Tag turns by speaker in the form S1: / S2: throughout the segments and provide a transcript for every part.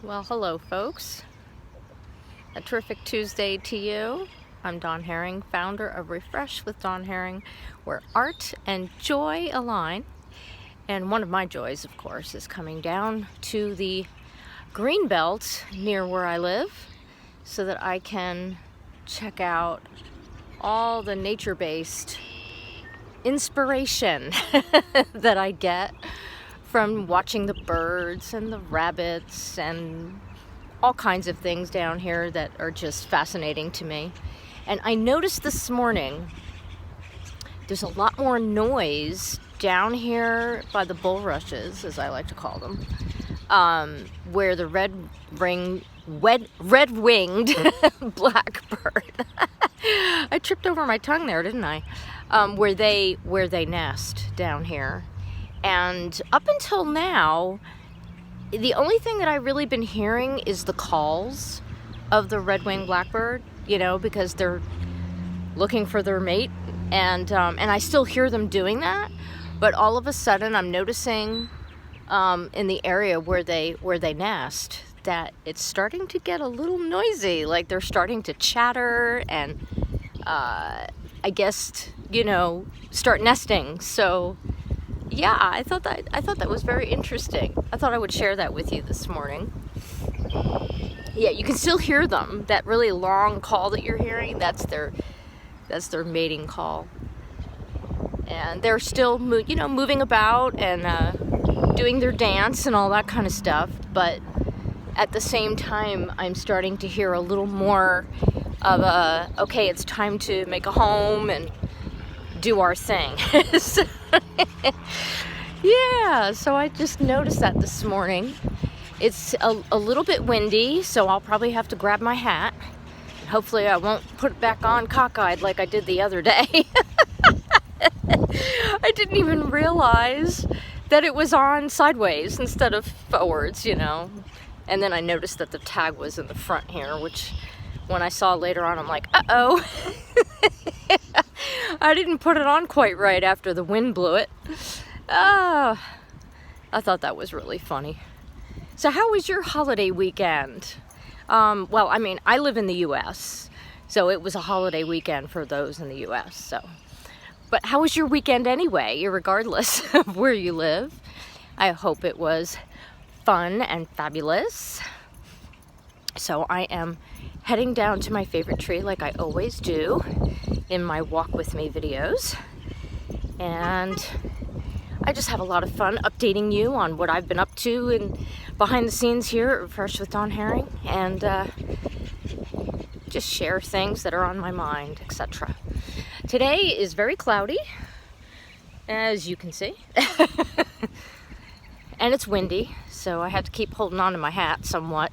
S1: Well, hello folks. A terrific Tuesday to you. I'm Dawn Herring, founder of Refresh with Dawn Herring, where art and joy align. And one of my joys, of course, is coming down to the green belt near where I live so that I can check out all the nature-based inspiration that I get from watching the birds and the rabbits and all kinds of things down here that are just fascinating to me. And I noticed this morning there's a lot more noise down here by the bulrushes, as I like to call them, where the red-winged blackbird. I tripped over my tongue there, didn't I? Where they nest down here. And up until now, the only thing that I've really been hearing is the calls of the red-winged blackbird, because they're looking for their mate, and I still hear them doing that. But all of a sudden, I'm noticing in the area where they nest that it's starting to get a little noisy. Like they're starting to chatter and I guess start nesting. So yeah, I thought that was very interesting. I thought I would share that with you this morning. Yeah, you can still hear them. That really long call that you're hearing, that's their mating call. And they're still moving about and doing their dance and all that kind of stuff. But at the same time, I'm starting to hear a little more of okay, it's time to make a home and do our thing. Yeah, so I just noticed that this morning. It's a little bit windy, so I'll probably have to grab my hat. Hopefully I won't put it back on cockeyed like I did the other day. I didn't even realize that it was on sideways instead of forwards, And then I noticed that the tag was in the front here, which when I saw later on, I'm like, uh-oh. I didn't put it on quite right after the wind blew it. I thought that was really funny. So how was your holiday weekend? Well, I live in the U.S., so it was a holiday weekend for those in the U.S., so. But how was your weekend anyway, regardless of where you live? I hope it was fun and fabulous. So I am heading down to my favorite tree like I always do in my Walk With Me videos. And I just have a lot of fun updating you on what I've been up to and behind the scenes here at Refresh with Dawn Herring, and just share things that are on my mind, etc. Today is very cloudy, as you can see, and it's windy, so I have to keep holding on to my hat somewhat.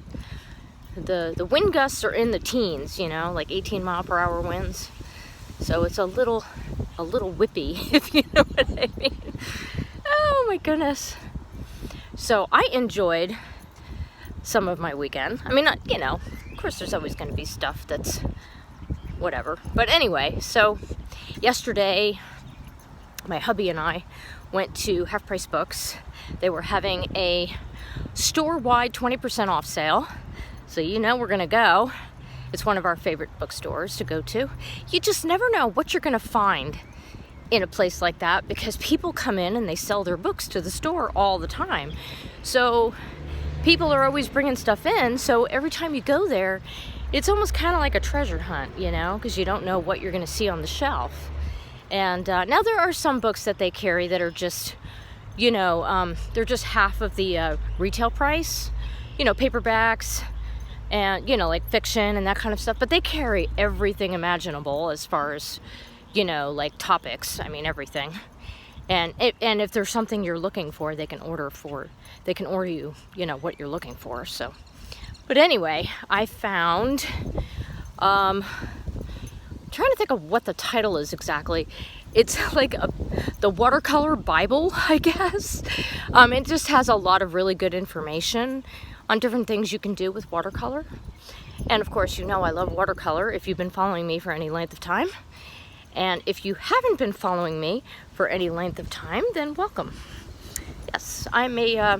S1: The wind gusts are in the teens, like 18-mile-per-hour winds, so it's a little whippy, if you know what I mean. Oh my goodness. So I enjoyed some of my weekend. Of course there's always going to be stuff that's whatever. But anyway, so yesterday my hubby and I went to Half Price Books. They were having a store-wide 20% off sale. So we're going to go. It's one of our favorite bookstores to go to. You just never know what you're going to find in a place like that, because people come in and they sell their books to the store all the time. So people are always bringing stuff in, so every time you go there, it's almost kind of like a treasure hunt, because you don't know what you're going to see on the shelf. And now there are some books that they carry that are just, they're just half of the retail price, paperbacks and, like fiction and that kind of stuff. But they carry everything imaginable as far as, like topics, everything. And if there's something you're looking for, they can order you, what you're looking for. So, but anyway, I found, trying to think of what the title is exactly. It's like the watercolor Bible, I guess. It just has a lot of really good information on different things you can do with watercolor. And of course, I love watercolor if you've been following me for any length of time. And if you haven't been following me for any length of time, then welcome. Yes, I'm a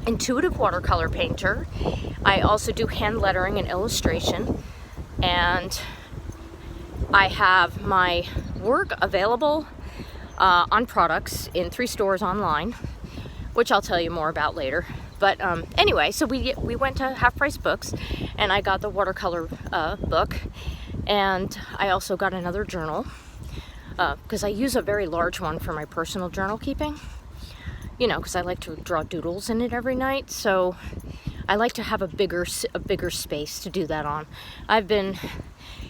S1: intuitive watercolor painter. I also do hand lettering and illustration, and I have my work available on products in 3 stores online, which I'll tell you more about later. But anyway, so we went to Half Price Books, and I got the watercolor book, and I also got another journal because I use a very large one for my personal journal keeping. You know, because I like to draw doodles in it every night, so I like to have a bigger space to do that on. I've been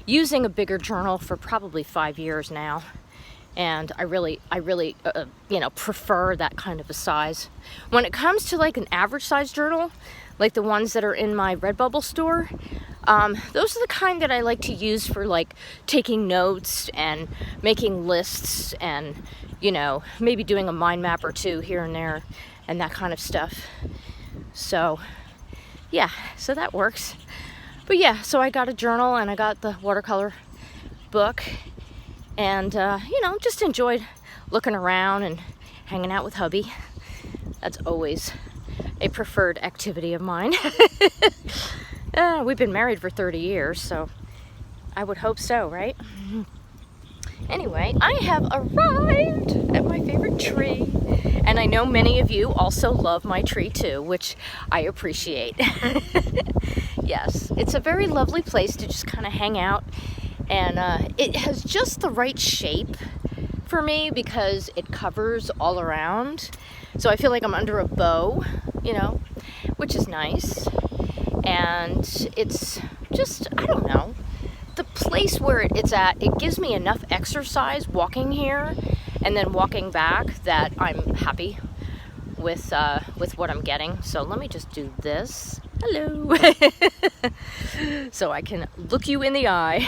S1: using a bigger journal for probably 5 years now, and I really prefer that kind of a size. When it comes to like an average size journal, like the ones that are in my Redbubble store, those are the kind that I like to use for like taking notes and making lists and, you know, maybe doing a mind map or two here and there and that kind of stuff. So yeah, so that works. But yeah, so I got a journal and I got the watercolor book, and just enjoyed looking around and hanging out with hubby. That's always a preferred activity of mine. We've been married for 30 years, so I would hope so, right? Anyway, I have arrived at my favorite tree, and I know many of you also love my tree too, which I appreciate. Yes, it's a very lovely place to just kind of hang out, and it has just the right shape for me because it covers all around. So I feel like I'm under a bow, you know, which is nice. And it's just, I don't know, the place where it's at, it gives me enough exercise walking here and then walking back that I'm happy with what I'm getting. So let me just do this. Hello. So I can look you in the eye.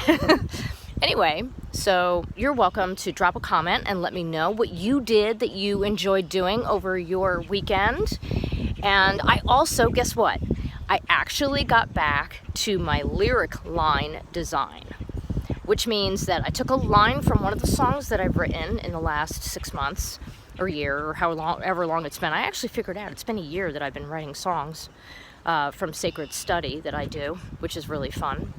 S1: Anyway, so you're welcome to drop a comment and let me know what you did that you enjoyed doing over your weekend. And I also, guess what? I actually got back to my lyric line design, which means that I took a line from one of the songs that I've written in the last 6 months or year or however long it's been. I actually figured out it's been a year that I've been writing songs from Sacred Study that I do, which is really fun.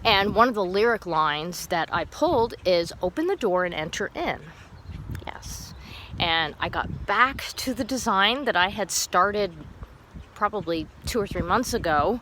S1: And one of the lyric lines that I pulled is "Open the door and enter in." Yes. And I got back to the design that I had started probably 2 or 3 months ago,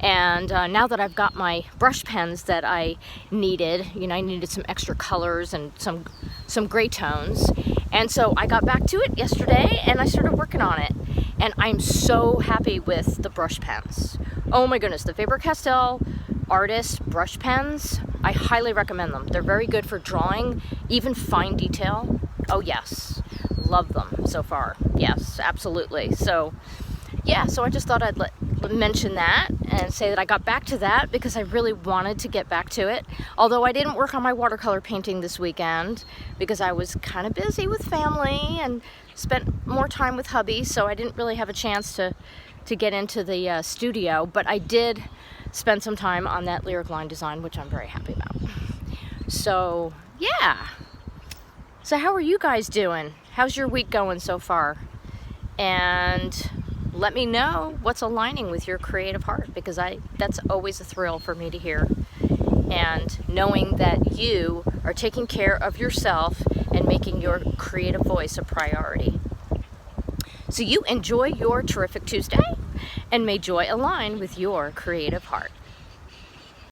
S1: and now that I've got my brush pens that I needed, I needed some extra colors and some gray tones, and so I got back to it yesterday and I started working on it, and I'm so happy with the brush pens. Oh my goodness, the Faber-Castell Artist brush pens, I highly recommend them. They're very good for drawing, even fine detail. Oh yes, love them so far. Yes, absolutely. So yeah, so I just thought I'd mention that and say that I got back to that because I really wanted to get back to it. Although I didn't work on my watercolor painting this weekend because I was kind of busy with family and spent more time with hubby, so I didn't really have a chance to get into the studio. But I did spend some time on that lyric line design, which I'm very happy about. So yeah. So how are you guys doing? How's your week going so far? And let me know what's aligning with your creative heart, because that's always a thrill for me to hear. And knowing that you are taking care of yourself and making your creative voice a priority. So you enjoy your terrific Tuesday, and may joy align with your creative heart.